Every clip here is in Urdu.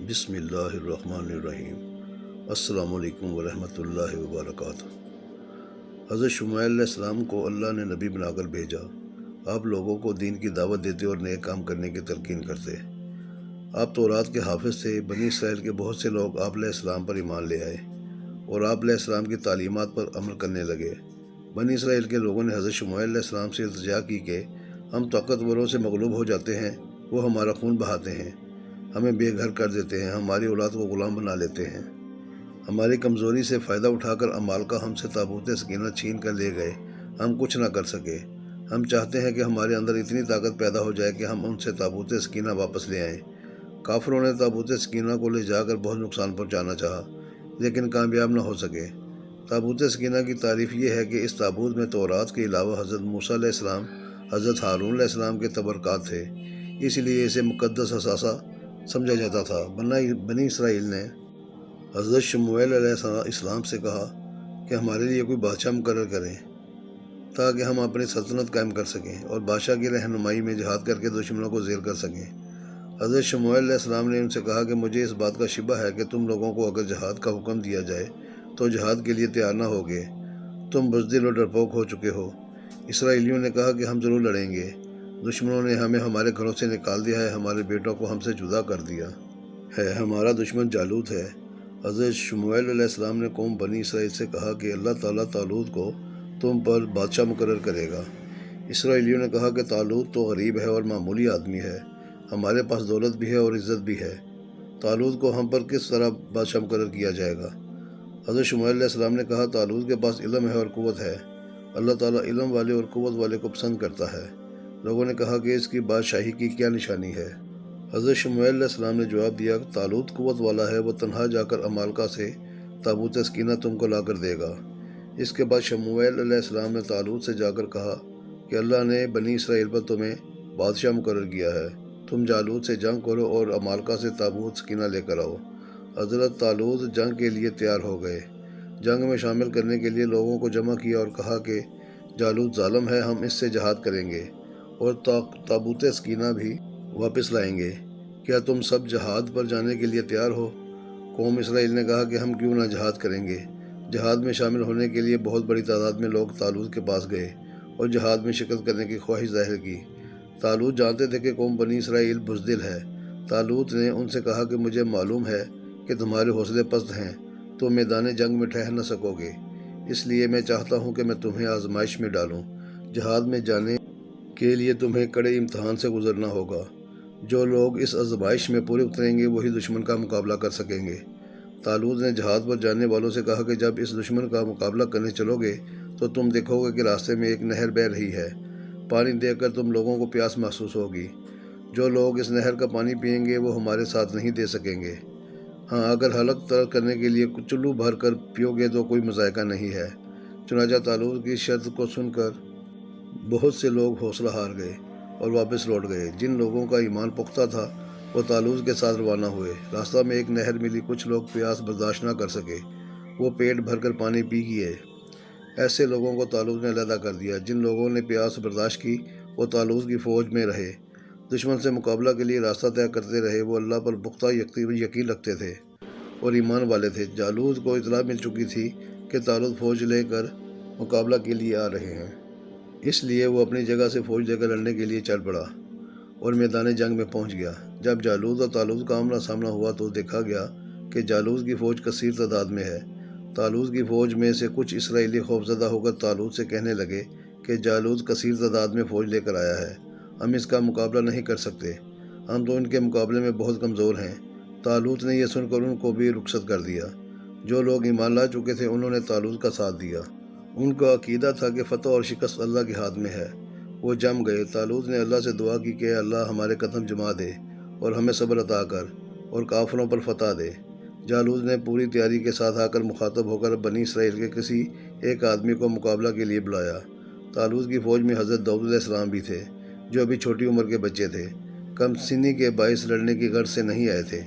بسم اللہ الرحمن الرحیم۔ السلام علیکم ورحمۃ اللہ وبرکاتہ۔ حضرت شمعیل علیہ السلام کو اللہ نے نبی بنا کر بھیجا۔ آپ لوگوں کو دین کی دعوت دیتے اور نئے کام کرنے کی تلقین کرتے۔ آپ تورات کے حافظ تھے۔ بنی اسرائیل کے بہت سے لوگ آپ علیہ السلام پر ایمان لے آئے اور آپ علیہ السلام کی تعلیمات پر عمل کرنے لگے۔ بنی اسرائیل کے لوگوں نے حضرت شمعیل علیہ السلام سے التجا کی کہ ہم طاقتوروں سے مغلوب ہو جاتے ہیں، وہ ہمارا خون بہاتے ہیں، ہمیں بے گھر کر دیتے ہیں، ہماری اولاد کو غلام بنا لیتے ہیں۔ ہماری کمزوری سے فائدہ اٹھا کر عمالقہ ہم سے تابوت سکینہ چھین کر لے گئے، ہم کچھ نہ کر سکے۔ ہم چاہتے ہیں کہ ہمارے اندر اتنی طاقت پیدا ہو جائے کہ ہم ان سے تابوت سکینہ واپس لے آئیں۔ کافروں نے تابوت سکینہ کو لے جا کر بہت نقصان پہنچانا چاہا، لیکن کامیاب نہ ہو سکے۔ تابوت سکینہ کی تعریف یہ ہے کہ اس تابوت میں تورات کے علاوہ حضرت موسیٰ علیہ السلام، حضرت ہارون علیہ السلام کے تبرکات تھے، اس لیے اسے مقدس اثاثہ سمجھا جاتا تھا۔ بنی اسرائیل نے حضرت شمعیل علیہ السلام سے کہا کہ ہمارے لیے کوئی بادشاہ مقرر کریں تاکہ ہم اپنی سلطنت قائم کر سکیں اور بادشاہ کی رہنمائی میں جہاد کر کے دشمنوں کو زیر کر سکیں۔ حضرت شمعیل علیہ السلام نے ان سے کہا کہ مجھے اس بات کا شبہ ہے کہ تم لوگوں کو اگر جہاد کا حکم دیا جائے تو جہاد کے لیے تیار نہ ہوگے، تم بزدل اور ڈرپوک ہو چکے ہو۔ اسرائیلیوں نے کہا کہ ہم ضرور لڑیں گے، دشمنوں نے ہمیں ہمارے گھروں سے نکال دیا ہے، ہمارے بیٹوں کو ہم سے جدا کر دیا ہے، ہمارا دشمن جالوت ہے۔ حضرت شمعیل علیہ السلام نے قوم بنی اسرائیل سے کہا کہ اللہ تعالیٰ طالوت کو تم پر بادشاہ مقرر کرے گا۔ اسرائیلیوں نے کہا کہ طالوت تو غریب ہے اور معمولی آدمی ہے، ہمارے پاس دولت بھی ہے اور عزت بھی ہے، طالوت کو ہم پر کس طرح بادشاہ مقرر کیا جائے گا؟ حضرت شمعیل علیہ السلام نے کہا طالوت کے پاس علم ہے اور قوت ہے، اللہ تعالیٰ علم والے اور قوت والے کو پسند کرتا ہے۔ لوگوں نے کہا کہ اس کی بادشاہی کی کیا نشانی ہے؟ حضرت شمعیل علیہ السلام نے جواب دیا کہ طالوت قوت والا ہے، وہ تنہا جا کر عمالقہ سے تابوت سکینہ تم کو لا کر دے گا۔ اس کے بعد شمعیل علیہ السلام نے طالوت سے جا کر کہا کہ اللہ نے بنی اسرائیل پر تمہیں بادشاہ مقرر کیا ہے، تم جالوت سے جنگ کرو اور عمالقہ سے تابوت سکینہ لے کر آؤ۔ حضرت طالوت جنگ کے لیے تیار ہو گئے۔ جنگ میں شامل کرنے کے لیے لوگوں کو جمع کیا اور کہا کہ جالوت ظالم ہے، ہم اس سے جہاد کریں گے اور تابوت سکینہ بھی واپس لائیں گے۔ کیا تم سب جہاد پر جانے کے لیے تیار ہو؟ قوم اسرائیل نے کہا کہ ہم کیوں نہ جہاد کریں گے۔ جہاد میں شامل ہونے کے لیے بہت بڑی تعداد میں لوگ طالوت کے پاس گئے اور جہاد میں شرکت کرنے کی خواہش ظاہر کی۔ طالوت جانتے تھے کہ قوم بنی اسرائیل بزدل ہے۔ طالوت نے ان سے کہا کہ مجھے معلوم ہے کہ تمہارے حوصلے پست ہیں، تم میدان جنگ میں ٹھہر نہ سکو گے، اس لیے میں چاہتا ہوں کہ میں تمہیں آزمائش میں ڈالوں۔ جہاد میں جانے کے لیے تمہیں کڑے امتحان سے گزرنا ہوگا۔ جو لوگ اس آزمائش میں پورے اتریں گے وہی دشمن کا مقابلہ کر سکیں گے۔ طالوت نے جہاد پر جانے والوں سے کہا کہ جب اس دشمن کا مقابلہ کرنے چلو گے تو تم دیکھو گے کہ راستے میں ایک نہر بہہ رہی ہے، پانی دیکھ کر تم لوگوں کو پیاس محسوس ہوگی۔ جو لوگ اس نہر کا پانی پئیں گے وہ ہمارے ساتھ نہیں دے سکیں گے۔ ہاں، اگر حلق ترک کرنے کے لیے چلو بھر کر پیو گے تو کوئی مذائقہ نہیں ہے۔ چنانچہ طالوت کی شرط کو سن کر بہت سے لوگ حوصلہ ہار گئے اور واپس لوٹ گئے۔ جن لوگوں کا ایمان پختہ تھا وہ طالوت کے ساتھ روانہ ہوئے۔ راستہ میں ایک نہر ملی، کچھ لوگ پیاس برداشت نہ کر سکے، وہ پیٹ بھر کر پانی پی گئے۔ ایسے لوگوں کو طالوت نے علیحدہ کر دیا۔ جن لوگوں نے پیاس برداشت کی وہ طالوت کی فوج میں رہے، دشمن سے مقابلہ کے لیے راستہ طے کرتے رہے۔ وہ اللہ پر پختہ یقین رکھتے تھے اور ایمان والے تھے۔ جالوت کو اطلاع مل چکی تھی کہ طالوت فوج لے کر مقابلہ کے لیے آ رہے ہیں، اس لیے وہ اپنی جگہ سے فوج لے کر لڑنے کے لیے چل پڑا اور میدان جنگ میں پہنچ گیا۔ جب جالوت اور طالوت کا آمنا سامنا ہوا تو دیکھا گیا کہ جالوت کی فوج کثیر تعداد میں ہے۔ طالوت کی فوج میں سے کچھ اسرائیلی خوفزدہ ہو کر طالوت سے کہنے لگے کہ جالوت کثیر تعداد میں فوج لے کر آیا ہے، ہم اس کا مقابلہ نہیں کر سکتے، ہم تو ان کے مقابلے میں بہت کمزور ہیں۔ طالوت نے یہ سن کر ان کو بھی رخصت کر دیا۔ جو لوگ ایمان لا چکے تھے انہوں نے طالوت کا ساتھ دیا۔ ان کا عقیدہ تھا کہ فتح اور شکست اللہ کے ہاتھ میں ہے۔ وہ جم گئے۔ طالوت نے اللہ سے دعا کی کہ اللہ ہمارے قدم جما دے اور ہمیں صبر عطا کر اور کافروں پر فتح دے۔ جالوت نے پوری تیاری کے ساتھ آ کر مخاطب ہو کر بنی اسرائیل کے کسی ایک آدمی کو مقابلہ کے لیے بلایا۔ طالوت کی فوج میں حضرت داؤد علیہ السلام بھی تھے، جو ابھی چھوٹی عمر کے بچے تھے، کم سنی کے باعث لڑنے کی غرض سے نہیں آئے تھے۔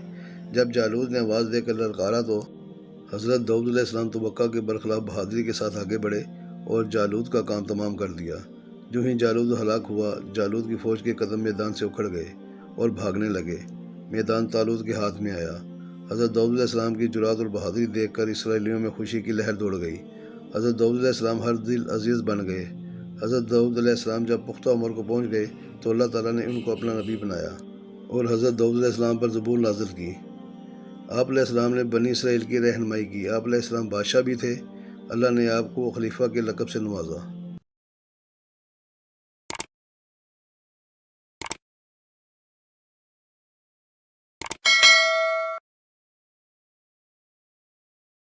جب جالوت نے آواز دے کر للکارا تو حضرت داؤد علیہ السلام توقع کے برخلاف بہادری کے ساتھ آگے بڑھے اور جالوت کا کام تمام کر دیا۔ جو ہی جالوت ہلاک ہوا، جالوت کی فوج کے قدم میدان سے اکھڑ گئے اور بھاگنے لگے۔ میدان طالوت کے ہاتھ میں آیا۔ حضرت داؤد علیہ السلام کی جرات اور بہادری دیکھ کر اسرائیلیوں میں خوشی کی لہر دوڑ گئی۔ حضرت داؤد علیہ السلام ہر دل عزیز بن گئے۔ حضرت داؤد علیہ السلام جب پختہ عمر کو پہنچ گئے تو اللہ تعالیٰ نے ان کو اپنا نبی بنایا اور حضرت داؤد علیہ السلام پر زبور نازل کی۔ آپ علیہ السلام نے بنی اسرائیل کی رہنمائی کی۔ آپ علیہ السلام بادشاہ بھی تھے۔ اللہ نے آپ کو خلیفہ کے لقب سے نوازا۔